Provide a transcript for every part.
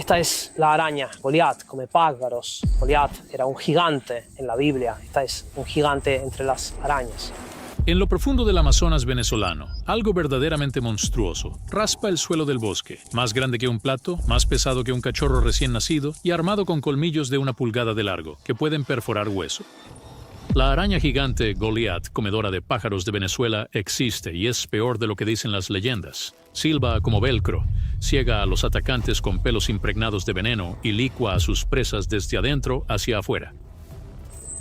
Esta es la araña. Goliat come pájaros. Goliat era un gigante en la Biblia. Esta es un gigante entre las arañas. En lo profundo del Amazonas venezolano, algo verdaderamente monstruoso raspa el suelo del bosque, más grande que un plato, más pesado que un cachorro recién nacido y armado con colmillos de 1 pulgada de largo, que pueden perforar hueso. La araña gigante Goliat, comedora de pájaros de Venezuela, existe y es peor de lo que dicen las leyendas. Silba como velcro, ciega a los atacantes con pelos impregnados de veneno y licua a sus presas desde adentro hacia afuera.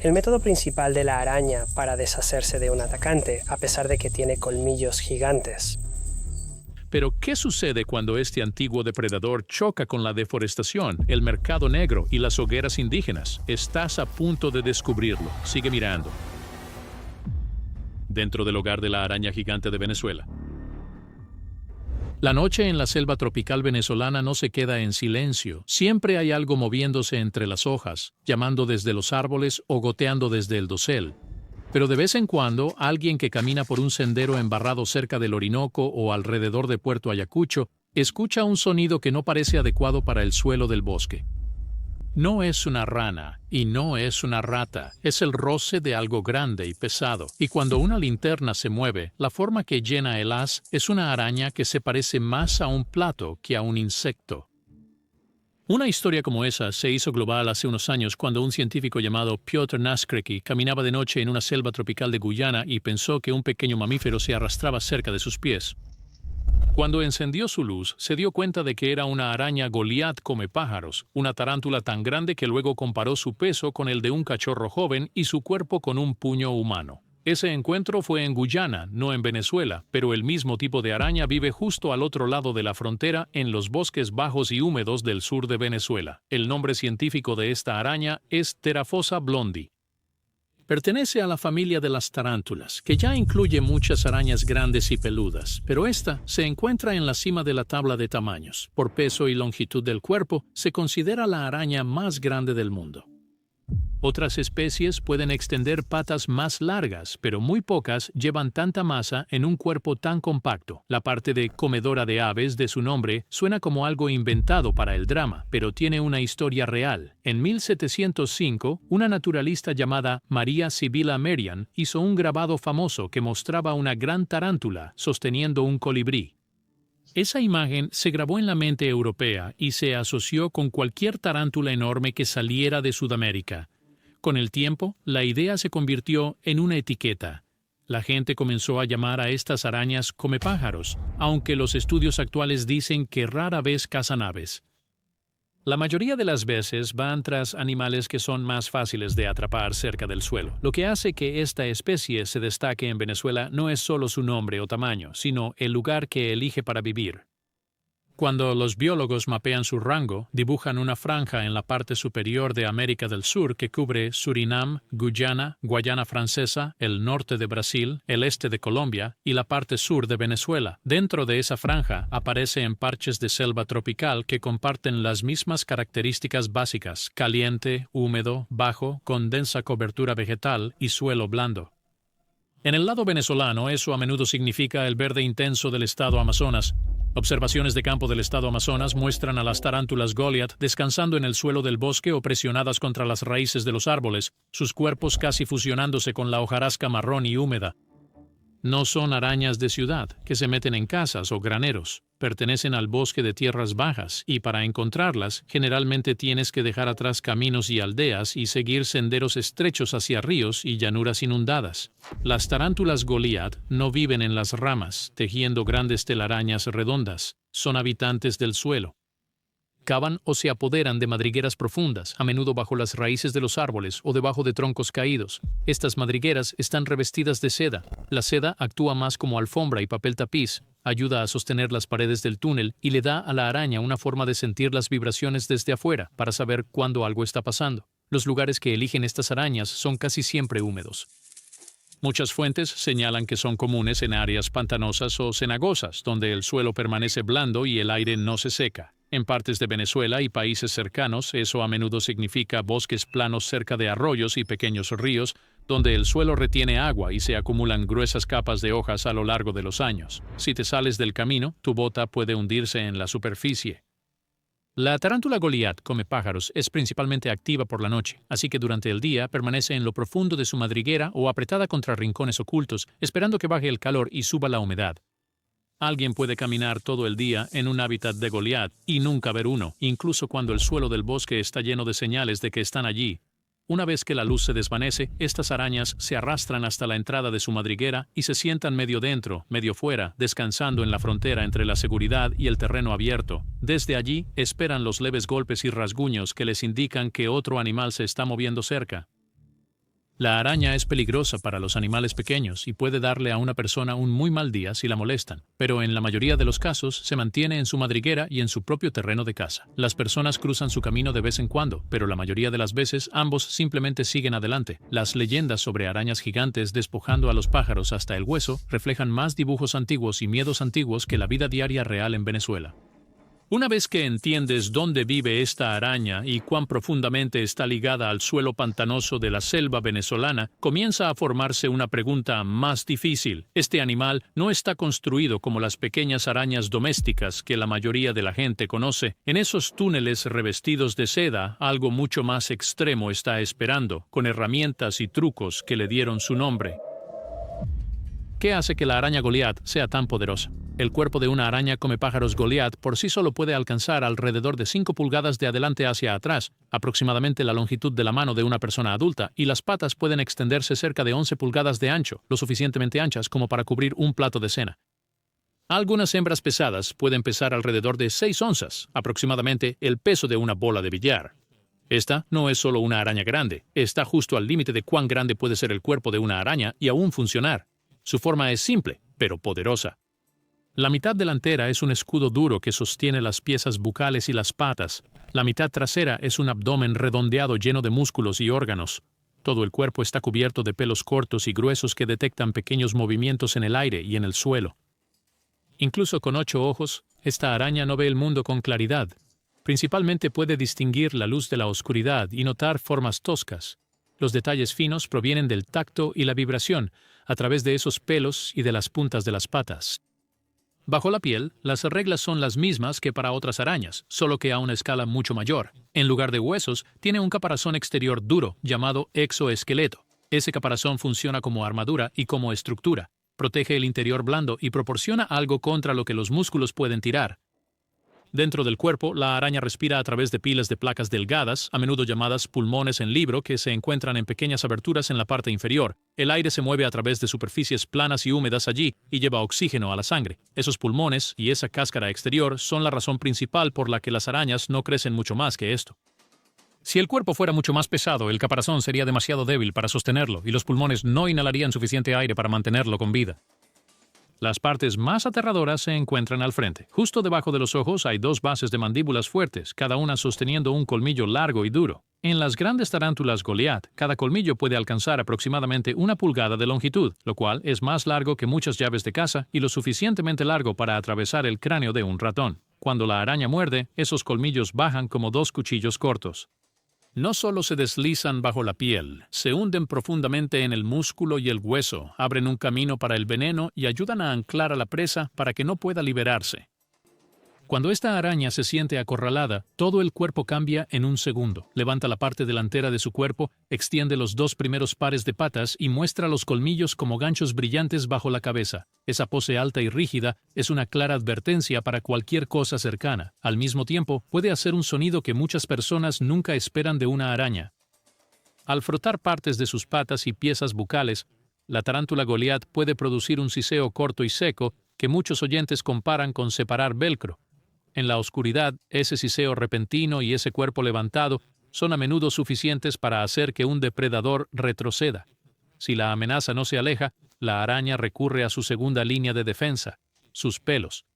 El método principal de la araña para deshacerse de un atacante, a pesar de que tiene colmillos gigantes. Pero, ¿qué sucede cuando este antiguo depredador choca con la deforestación, el mercado negro y las hogueras indígenas? Estás a punto de descubrirlo. Sigue mirando. Dentro del hogar de la araña gigante de Venezuela. La noche en la selva tropical venezolana no se queda en silencio. Siempre hay algo moviéndose entre las hojas, llamando desde los árboles o goteando desde el dosel. Pero de vez en cuando, alguien que camina por un sendero embarrado cerca del Orinoco o alrededor de Puerto Ayacucho, escucha un sonido que no parece adecuado para el suelo del bosque. No es una rana y no es una rata, es el roce de algo grande y pesado. Y cuando una linterna se mueve, la forma que llena el haz es una araña que se parece más a un plato que a un insecto. Una historia como esa se hizo global hace unos años cuando un científico llamado Piotr Naskreki caminaba de noche en una selva tropical de Guyana y pensó que un pequeño mamífero se arrastraba cerca de sus pies. Cuando encendió su luz, se dio cuenta de que era una araña Goliat come pájaros, una tarántula tan grande que luego comparó su peso con el de un cachorro joven y su cuerpo con un puño humano. Ese encuentro fue en Guyana, no en Venezuela, pero el mismo tipo de araña vive justo al otro lado de la frontera, en los bosques bajos y húmedos del sur de Venezuela. El nombre científico de esta araña es Theraphosa blondi. Pertenece a la familia de las tarántulas, que ya incluye muchas arañas grandes y peludas, pero esta se encuentra en la cima de la tabla de tamaños. Por peso y longitud del cuerpo, se considera la araña más grande del mundo. Otras especies pueden extender patas más largas, pero muy pocas llevan tanta masa en un cuerpo tan compacto. La parte de comedora de aves de su nombre suena como algo inventado para el drama, pero tiene una historia real. En 1705, una naturalista llamada María Sibila Merian hizo un grabado famoso que mostraba una gran tarántula sosteniendo un colibrí. Esa imagen se grabó en la mente europea y se asoció con cualquier tarántula enorme que saliera de Sudamérica. Con el tiempo, la idea se convirtió en una etiqueta. La gente comenzó a llamar a estas arañas comepájaros, aunque los estudios actuales dicen que rara vez cazan aves. La mayoría de las veces van tras animales que son más fáciles de atrapar cerca del suelo. Lo que hace que esta especie se destaque en Venezuela no es solo su nombre o tamaño, sino el lugar que elige para vivir. Cuando los biólogos mapean su rango, dibujan una franja en la parte superior de América del Sur que cubre Surinam, Guyana, Guayana Francesa, el norte de Brasil, el este de Colombia y la parte sur de Venezuela. Dentro de esa franja aparecen parches de selva tropical que comparten las mismas características básicas: caliente, húmedo, bajo, con densa cobertura vegetal y suelo blando. En el lado venezolano, eso a menudo significa el verde intenso del estado Amazonas. Observaciones de campo del estado Amazonas muestran a las tarántulas Goliat descansando en el suelo del bosque o presionadas contra las raíces de los árboles, sus cuerpos casi fusionándose con la hojarasca marrón y húmeda. No son arañas de ciudad, que se meten en casas o graneros. Pertenecen al bosque de tierras bajas y para encontrarlas, generalmente tienes que dejar atrás caminos y aldeas y seguir senderos estrechos hacia ríos y llanuras inundadas. Las tarántulas Goliat no viven en las ramas, tejiendo grandes telarañas redondas. Son habitantes del suelo. Cavan o se apoderan de madrigueras profundas, a menudo bajo las raíces de los árboles o debajo de troncos caídos. Estas madrigueras están revestidas de seda. La seda actúa más como alfombra y papel tapiz, ayuda a sostener las paredes del túnel y le da a la araña una forma de sentir las vibraciones desde afuera para saber cuándo algo está pasando. Los lugares que eligen estas arañas son casi siempre húmedos. Muchas fuentes señalan que son comunes en áreas pantanosas o cenagosas, donde el suelo permanece blando y el aire no se seca. En partes de Venezuela y países cercanos, eso a menudo significa bosques planos cerca de arroyos y pequeños ríos, donde el suelo retiene agua y se acumulan gruesas capas de hojas a lo largo de los años. Si te sales del camino, tu bota puede hundirse en la superficie. La tarántula Goliat come pájaros, es principalmente activa por la noche, así que durante el día permanece en lo profundo de su madriguera o apretada contra rincones ocultos, esperando que baje el calor y suba la humedad. Alguien puede caminar todo el día en un hábitat de Goliat y nunca ver uno, incluso cuando el suelo del bosque está lleno de señales de que están allí. Una vez que la luz se desvanece, estas arañas se arrastran hasta la entrada de su madriguera y se sientan medio dentro, medio fuera, descansando en la frontera entre la seguridad y el terreno abierto. Desde allí, esperan los leves golpes y rasguños que les indican que otro animal se está moviendo cerca. La araña es peligrosa para los animales pequeños y puede darle a una persona un muy mal día si la molestan, pero en la mayoría de los casos se mantiene en su madriguera y en su propio terreno de caza. Las personas cruzan su camino de vez en cuando, pero la mayoría de las veces ambos simplemente siguen adelante. Las leyendas sobre arañas gigantes despojando a los pájaros hasta el hueso reflejan más dibujos antiguos y miedos antiguos que la vida diaria real en Venezuela. Una vez que entiendes dónde vive esta araña y cuán profundamente está ligada al suelo pantanoso de la selva venezolana, comienza a formarse una pregunta más difícil. Este animal no está construido como las pequeñas arañas domésticas que la mayoría de la gente conoce. En esos túneles revestidos de seda, algo mucho más extremo está esperando, con herramientas y trucos que le dieron su nombre. ¿Qué hace que la araña Goliat sea tan poderosa? El cuerpo de una araña come pájaros Goliat por sí solo puede alcanzar alrededor de 5 pulgadas de adelante hacia atrás, aproximadamente la longitud de la mano de una persona adulta, y las patas pueden extenderse cerca de 11 pulgadas de ancho, lo suficientemente anchas como para cubrir un plato de cena. Algunas hembras pesadas pueden pesar alrededor de 6 onzas, aproximadamente el peso de una bola de billar. Esta no es solo una araña grande, está justo al límite de cuán grande puede ser el cuerpo de una araña y aún funcionar. Su forma es simple, pero poderosa. La mitad delantera es un escudo duro que sostiene las piezas bucales y las patas. La mitad trasera es un abdomen redondeado lleno de músculos y órganos. Todo el cuerpo está cubierto de pelos cortos y gruesos que detectan pequeños movimientos en el aire y en el suelo. Incluso con 8 ojos, esta araña no ve el mundo con claridad. Principalmente puede distinguir la luz de la oscuridad y notar formas toscas. Los detalles finos provienen del tacto y la vibración, a través de esos pelos y de las puntas de las patas. Bajo la piel, las reglas son las mismas que para otras arañas, solo que a una escala mucho mayor. En lugar de huesos, tiene un caparazón exterior duro, llamado exoesqueleto. Ese caparazón funciona como armadura y como estructura. Protege el interior blando y proporciona algo contra lo que los músculos pueden tirar. Dentro del cuerpo, la araña respira a través de pilas de placas delgadas, a menudo llamadas pulmones en libro, que se encuentran en pequeñas aberturas en la parte inferior. El aire se mueve a través de superficies planas y húmedas allí y lleva oxígeno a la sangre. Esos pulmones y esa cáscara exterior son la razón principal por la que las arañas no crecen mucho más que esto. Si el cuerpo fuera mucho más pesado, el caparazón sería demasiado débil para sostenerlo y los pulmones no inhalarían suficiente aire para mantenerlo con vida. Las partes más aterradoras se encuentran al frente. Justo debajo de los ojos hay 2 bases de mandíbulas fuertes, cada una sosteniendo un colmillo largo y duro. En las grandes tarántulas Goliat, cada colmillo puede alcanzar aproximadamente 1 pulgada de longitud, lo cual es más largo que muchas llaves de caza y lo suficientemente largo para atravesar el cráneo de un ratón. Cuando la araña muerde, esos colmillos bajan como 2 cuchillos cortos. No solo se deslizan bajo la piel, se hunden profundamente en el músculo y el hueso, abren un camino para el veneno y ayudan a anclar a la presa para que no pueda liberarse. Cuando esta araña se siente acorralada, todo el cuerpo cambia en un segundo. Levanta la parte delantera de su cuerpo, extiende los 2 primeros pares de patas y muestra los colmillos como ganchos brillantes bajo la cabeza. Esa pose alta y rígida es una clara advertencia para cualquier cosa cercana. Al mismo tiempo, puede hacer un sonido que muchas personas nunca esperan de una araña. Al frotar partes de sus patas y piezas bucales, la tarántula Goliat puede producir un siseo corto y seco que muchos oyentes comparan con separar velcro. En la oscuridad, ese siseo repentino y ese cuerpo levantado son a menudo suficientes para hacer que un depredador retroceda. Si la amenaza no se aleja, la araña recurre a su segunda línea de defensa, sus pelos.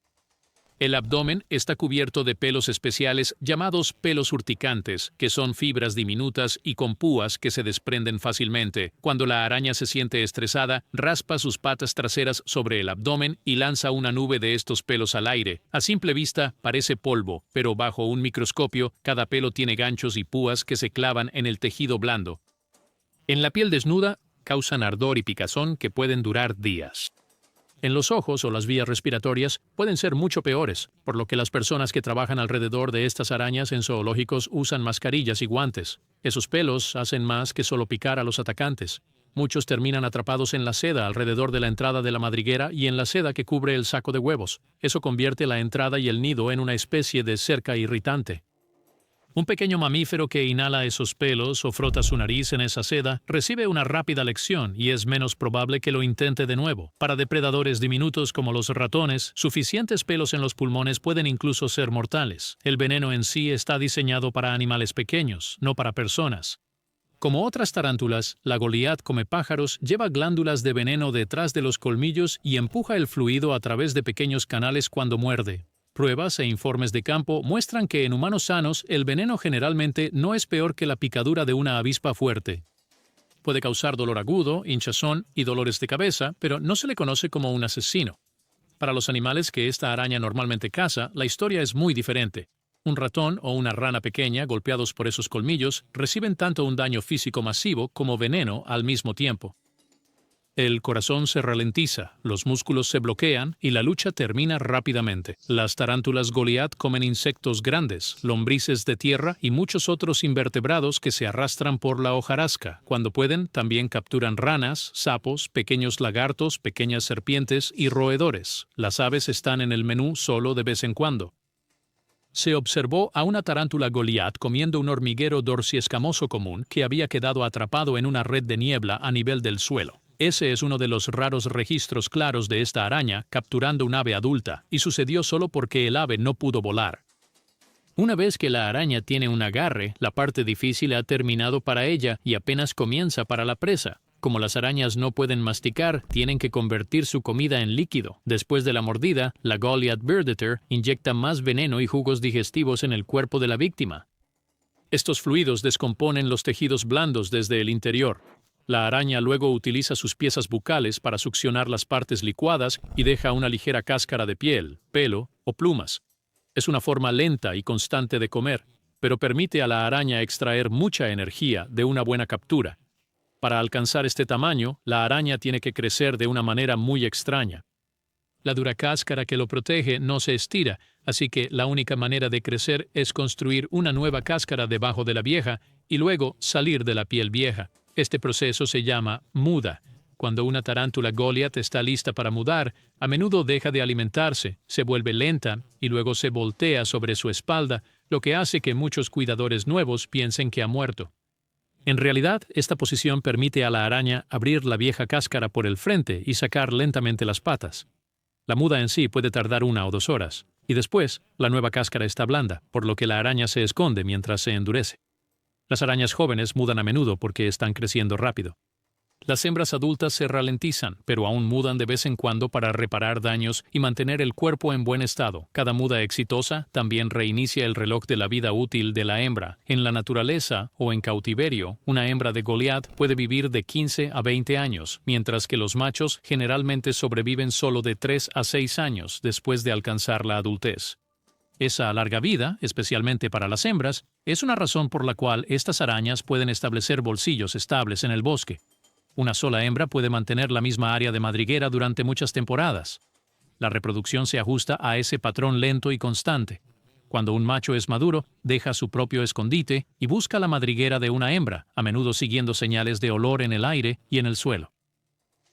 El abdomen está cubierto de pelos especiales llamados pelos urticantes, que son fibras diminutas y con púas que se desprenden fácilmente. Cuando la araña se siente estresada, raspa sus patas traseras sobre el abdomen y lanza una nube de estos pelos al aire. A simple vista parece polvo, pero bajo un microscopio, cada pelo tiene ganchos y púas que se clavan en el tejido blando. En la piel desnuda, causan ardor y picazón que pueden durar días. En los ojos o las vías respiratorias pueden ser mucho peores, por lo que las personas que trabajan alrededor de estas arañas en zoológicos usan mascarillas y guantes. Esos pelos hacen más que solo picar a los atacantes. Muchos terminan atrapados en la seda alrededor de la entrada de la madriguera y en la seda que cubre el saco de huevos. Eso convierte la entrada y el nido en una especie de cerca irritante. Un pequeño mamífero que inhala esos pelos o frota su nariz en esa seda recibe una rápida lección y es menos probable que lo intente de nuevo. Para depredadores diminutos como los ratones, suficientes pelos en los pulmones pueden incluso ser mortales. El veneno en sí está diseñado para animales pequeños, no para personas. Como otras tarántulas, la Goliath come pájaros, lleva glándulas de veneno detrás de los colmillos y empuja el fluido a través de pequeños canales cuando muerde. Pruebas e informes de campo muestran que en humanos sanos el veneno generalmente no es peor que la picadura de una avispa fuerte. Puede causar dolor agudo, hinchazón y dolores de cabeza, pero no se le conoce como un asesino. Para los animales que esta araña normalmente caza, la historia es muy diferente. Un ratón o una rana pequeña golpeados por esos colmillos reciben tanto un daño físico masivo como veneno al mismo tiempo. El corazón se ralentiza, los músculos se bloquean y la lucha termina rápidamente. Las tarántulas Goliath comen insectos grandes, lombrices de tierra y muchos otros invertebrados que se arrastran por la hojarasca. Cuando pueden, también capturan ranas, sapos, pequeños lagartos, pequeñas serpientes y roedores. Las aves están en el menú solo de vez en cuando. Se observó a una tarántula Goliath comiendo un hormiguero dorsiescamoso común que había quedado atrapado en una red de niebla a nivel del suelo. Ese es uno de los raros registros claros de esta araña capturando un ave adulta, y sucedió solo porque el ave no pudo volar. Una vez que la araña tiene un agarre, la parte difícil ha terminado para ella y apenas comienza para la presa. Como las arañas no pueden masticar, tienen que convertir su comida en líquido. Después de la mordida, la Goliath Bird Eater inyecta más veneno y jugos digestivos en el cuerpo de la víctima. Estos fluidos descomponen los tejidos blandos desde el interior. La araña luego utiliza sus piezas bucales para succionar las partes licuadas y deja una ligera cáscara de piel, pelo o plumas. Es una forma lenta y constante de comer, pero permite a la araña extraer mucha energía de una buena captura. Para alcanzar este tamaño, la araña tiene que crecer de una manera muy extraña. La dura cáscara que lo protege no se estira, así que la única manera de crecer es construir una nueva cáscara debajo de la vieja y luego salir de la piel vieja. Este proceso se llama muda. Cuando una tarántula Goliath está lista para mudar, a menudo deja de alimentarse, se vuelve lenta y luego se voltea sobre su espalda, lo que hace que muchos cuidadores nuevos piensen que ha muerto. En realidad, esta posición permite a la araña abrir la vieja cáscara por el frente y sacar lentamente las patas. La muda en sí puede tardar 1 o 2 horas, y después, la nueva cáscara está blanda, por lo que la araña se esconde mientras se endurece. Las arañas jóvenes mudan a menudo porque están creciendo rápido. Las hembras adultas se ralentizan, pero aún mudan de vez en cuando para reparar daños y mantener el cuerpo en buen estado. Cada muda exitosa también reinicia el reloj de la vida útil de la hembra. En la naturaleza o en cautiverio, una hembra de Goliath puede vivir de 15 a 20 años, mientras que los machos generalmente sobreviven solo de 3 a 6 años después de alcanzar la adultez. Esa larga vida, especialmente para las hembras, es una razón por la cual estas arañas pueden establecer bolsillos estables en el bosque. Una sola hembra puede mantener la misma área de madriguera durante muchas temporadas. La reproducción se ajusta a ese patrón lento y constante. Cuando un macho es maduro, deja su propio escondite y busca la madriguera de una hembra, a menudo siguiendo señales de olor en el aire y en el suelo.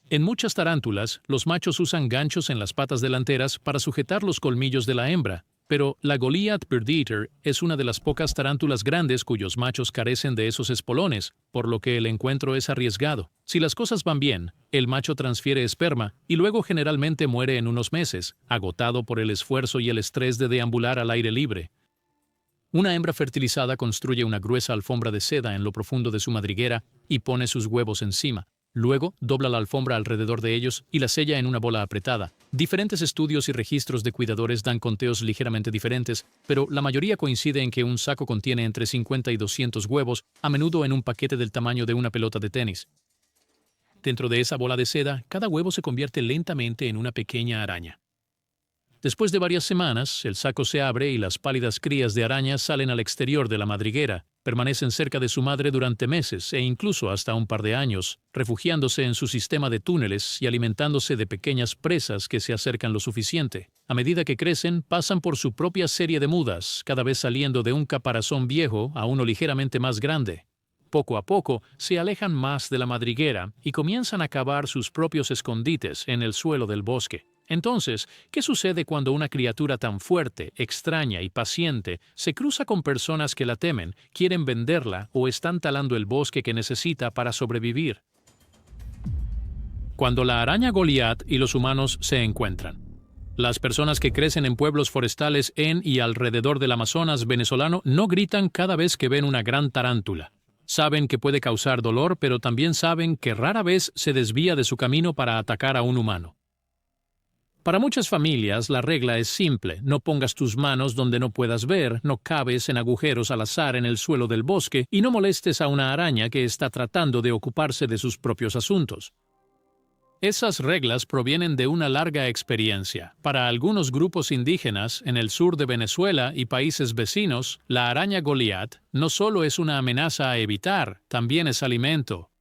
En muchas tarántulas, los machos usan ganchos en las patas delanteras para sujetar los colmillos de la hembra, pero la Goliath Bird Eater es una de las pocas tarántulas grandes cuyos machos carecen de esos espolones, por lo que el encuentro es arriesgado. Si las cosas van bien, el macho transfiere esperma y luego generalmente muere en unos meses, agotado por el esfuerzo y el estrés de deambular al aire libre. Una hembra fertilizada construye una gruesa alfombra de seda en lo profundo de su madriguera y pone sus huevos encima. Luego, dobla la alfombra alrededor de ellos y la sella en una bola apretada. Diferentes estudios y registros de cuidadores dan conteos ligeramente diferentes, pero la mayoría coincide en que un saco contiene entre 50 y 200 huevos, a menudo en un paquete del tamaño de una pelota de tenis. Dentro de esa bola de seda, cada huevo se convierte lentamente en una pequeña araña. Después de varias semanas, el saco se abre y las pálidas crías de arañas salen al exterior de la madriguera. Permanecen cerca de su madre durante meses e incluso hasta un par de años, refugiándose en su sistema de túneles y alimentándose de pequeñas presas que se acercan lo suficiente. A medida que crecen, pasan por su propia serie de mudas, cada vez saliendo de un caparazón viejo a uno ligeramente más grande. Poco a poco, se alejan más de la madriguera y comienzan a cavar sus propios escondites en el suelo del bosque. Entonces, ¿qué sucede cuando una criatura tan fuerte, extraña y paciente se cruza con personas que la temen, quieren venderla o están talando el bosque que necesita para sobrevivir? Cuando la araña Goliat y los humanos se encuentran. Las personas que crecen en pueblos forestales en y alrededor del Amazonas venezolano no gritan cada vez que ven una gran tarántula. Saben que puede causar dolor, pero también saben que rara vez se desvía de su camino para atacar a un humano. Para muchas familias, la regla es simple: no pongas tus manos donde no puedas ver, no caves en agujeros al azar en el suelo del bosque y no molestes a una araña que está tratando de ocuparse de sus propios asuntos. Esas reglas provienen de una larga experiencia. Para algunos grupos indígenas en el sur de Venezuela y países vecinos, la araña Goliat no solo es una amenaza a evitar, también es alimento.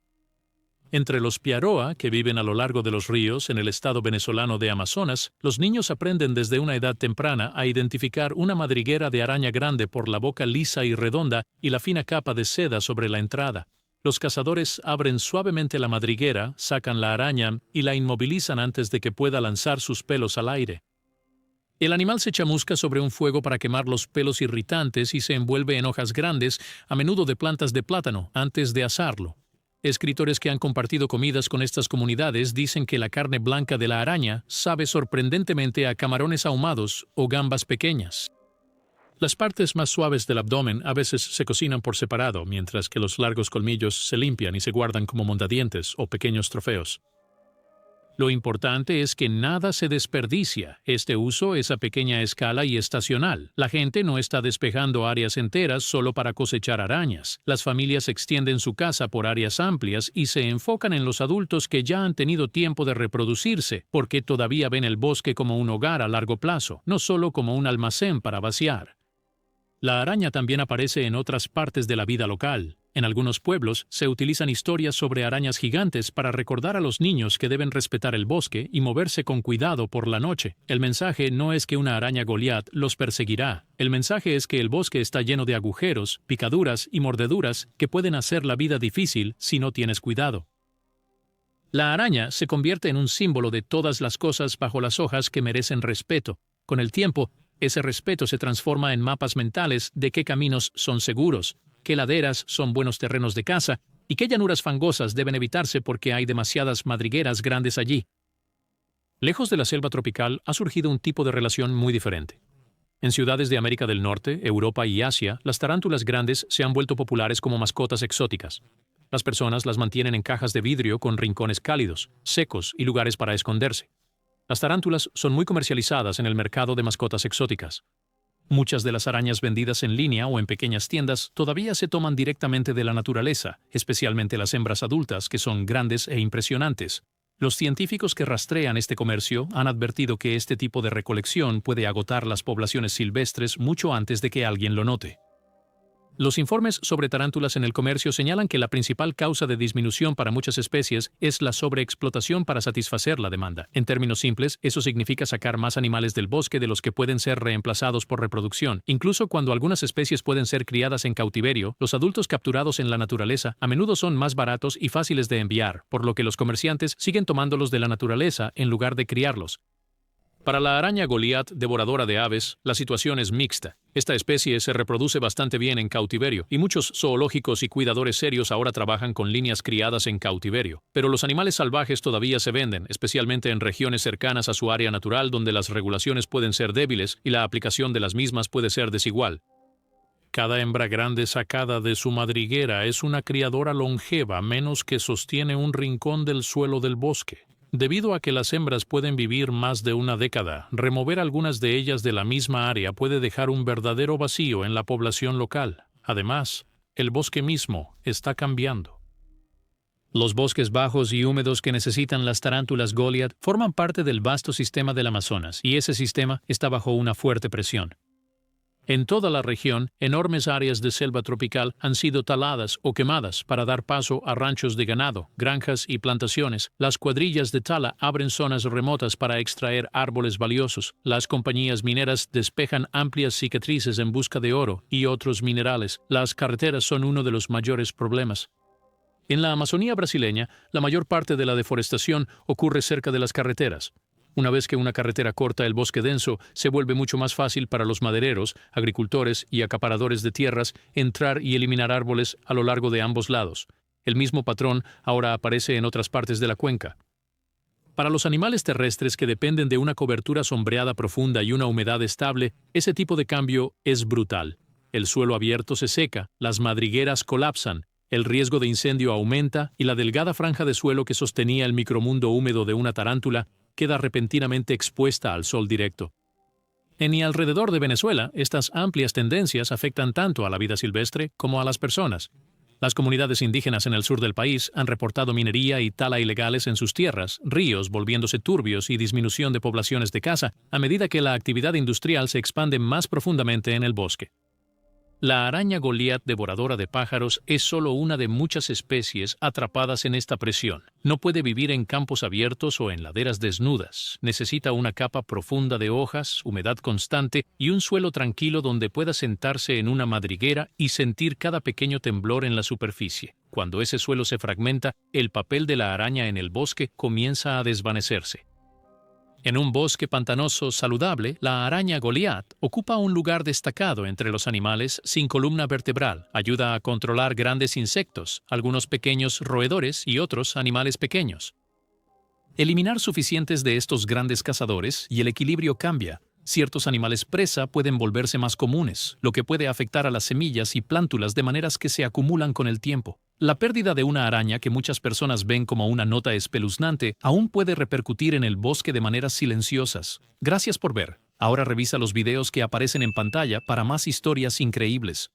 Entre los Piaroa, que viven a lo largo de los ríos en el estado venezolano de Amazonas, los niños aprenden desde una edad temprana a identificar una madriguera de araña grande por la boca lisa y redonda y la fina capa de seda sobre la entrada. Los cazadores abren suavemente la madriguera, sacan la araña y la inmovilizan antes de que pueda lanzar sus pelos al aire. El animal se chamusca sobre un fuego para quemar los pelos irritantes y se envuelve en hojas grandes, a menudo de plantas de plátano, antes de asarlo. Escritores que han compartido comidas con estas comunidades dicen que la carne blanca de la araña sabe sorprendentemente a camarones ahumados o gambas pequeñas. Las partes más suaves del abdomen a veces se cocinan por separado, mientras que los largos colmillos se limpian y se guardan como mondadientes o pequeños trofeos. Lo importante es que nada se desperdicia. Este uso es a pequeña escala y estacional. La gente no está despejando áreas enteras solo para cosechar arañas. Las familias extienden su casa por áreas amplias y se enfocan en los adultos que ya han tenido tiempo de reproducirse, porque todavía ven el bosque como un hogar a largo plazo, no solo como un almacén para vaciar. La araña también aparece en otras partes de la vida local. En algunos pueblos se utilizan historias sobre arañas gigantes para recordar a los niños que deben respetar el bosque y moverse con cuidado por la noche. El mensaje no es que una araña Goliat los perseguirá. El mensaje es que el bosque está lleno de agujeros, picaduras y mordeduras que pueden hacer la vida difícil si no tienes cuidado. La araña se convierte en un símbolo de todas las cosas bajo las hojas que merecen respeto. Con el tiempo, ese respeto se transforma en mapas mentales de qué caminos son seguros, qué laderas son buenos terrenos de caza y qué llanuras fangosas deben evitarse porque hay demasiadas madrigueras grandes allí. Lejos de la selva tropical ha surgido un tipo de relación muy diferente. En ciudades de América del Norte, Europa y Asia, las tarántulas grandes se han vuelto populares como mascotas exóticas. Las personas las mantienen en cajas de vidrio con rincones cálidos, secos y lugares para esconderse. Las tarántulas son muy comercializadas en el mercado de mascotas exóticas. Muchas de las arañas vendidas en línea o en pequeñas tiendas todavía se toman directamente de la naturaleza, especialmente las hembras adultas, que son grandes e impresionantes. Los científicos que rastrean este comercio han advertido que este tipo de recolección puede agotar las poblaciones silvestres mucho antes de que alguien lo note. Los informes sobre tarántulas en el comercio señalan que la principal causa de disminución para muchas especies es la sobreexplotación para satisfacer la demanda. En términos simples, eso significa sacar más animales del bosque de los que pueden ser reemplazados por reproducción. Incluso cuando algunas especies pueden ser criadas en cautiverio, los adultos capturados en la naturaleza a menudo son más baratos y fáciles de enviar, por lo que los comerciantes siguen tomándolos de la naturaleza en lugar de criarlos. Para la araña Goliat, devoradora de aves, la situación es mixta. Esta especie se reproduce bastante bien en cautiverio, y muchos zoológicos y cuidadores serios ahora trabajan con líneas criadas en cautiverio. Pero los animales salvajes todavía se venden, especialmente en regiones cercanas a su área natural donde las regulaciones pueden ser débiles y la aplicación de las mismas puede ser desigual. Cada hembra grande sacada de su madriguera es una criadora longeva, menos que sostiene un rincón del suelo del bosque. Debido a que las hembras pueden vivir más de una década, remover algunas de ellas de la misma área puede dejar un verdadero vacío en la población local. Además, el bosque mismo está cambiando. Los bosques bajos y húmedos que necesitan las tarántulas Goliat forman parte del vasto sistema del Amazonas, y ese sistema está bajo una fuerte presión. En toda la región, enormes áreas de selva tropical han sido taladas o quemadas para dar paso a ranchos de ganado, granjas y plantaciones. Las cuadrillas de tala abren zonas remotas para extraer árboles valiosos. Las compañías mineras despejan amplias cicatrices en busca de oro y otros minerales. Las carreteras son uno de los mayores problemas. En la Amazonía brasileña, la mayor parte de la deforestación ocurre cerca de las carreteras. Una vez que una carretera corta el bosque denso, se vuelve mucho más fácil para los madereros, agricultores y acaparadores de tierras entrar y eliminar árboles a lo largo de ambos lados. El mismo patrón ahora aparece en otras partes de la cuenca. Para los animales terrestres que dependen de una cobertura sombreada profunda y una humedad estable, ese tipo de cambio es brutal. El suelo abierto se seca, las madrigueras colapsan, el riesgo de incendio aumenta y la delgada franja de suelo que sostenía el micromundo húmedo de una tarántula queda repentinamente expuesta al sol directo. En y alrededor de Venezuela, estas amplias tendencias afectan tanto a la vida silvestre como a las personas. Las comunidades indígenas en el sur del país han reportado minería y tala ilegales en sus tierras, ríos volviéndose turbios y disminución de poblaciones de caza a medida que la actividad industrial se expande más profundamente en el bosque. La araña Goliat devoradora de pájaros es solo una de muchas especies atrapadas en esta presión. No puede vivir en campos abiertos o en laderas desnudas. Necesita una capa profunda de hojas, humedad constante y un suelo tranquilo donde pueda sentarse en una madriguera y sentir cada pequeño temblor en la superficie. Cuando ese suelo se fragmenta, el papel de la araña en el bosque comienza a desvanecerse. En un bosque pantanoso saludable, la araña Goliat ocupa un lugar destacado entre los animales sin columna vertebral. Ayuda a controlar grandes insectos, algunos pequeños roedores y otros animales pequeños. Eliminar suficientes de estos grandes cazadores y el equilibrio cambia. Ciertos animales presa pueden volverse más comunes, lo que puede afectar a las semillas y plántulas de maneras que se acumulan con el tiempo. La pérdida de una araña que muchas personas ven como una nota espeluznante aún puede repercutir en el bosque de maneras silenciosas. Gracias por ver. Ahora revisa los videos que aparecen en pantalla para más historias increíbles.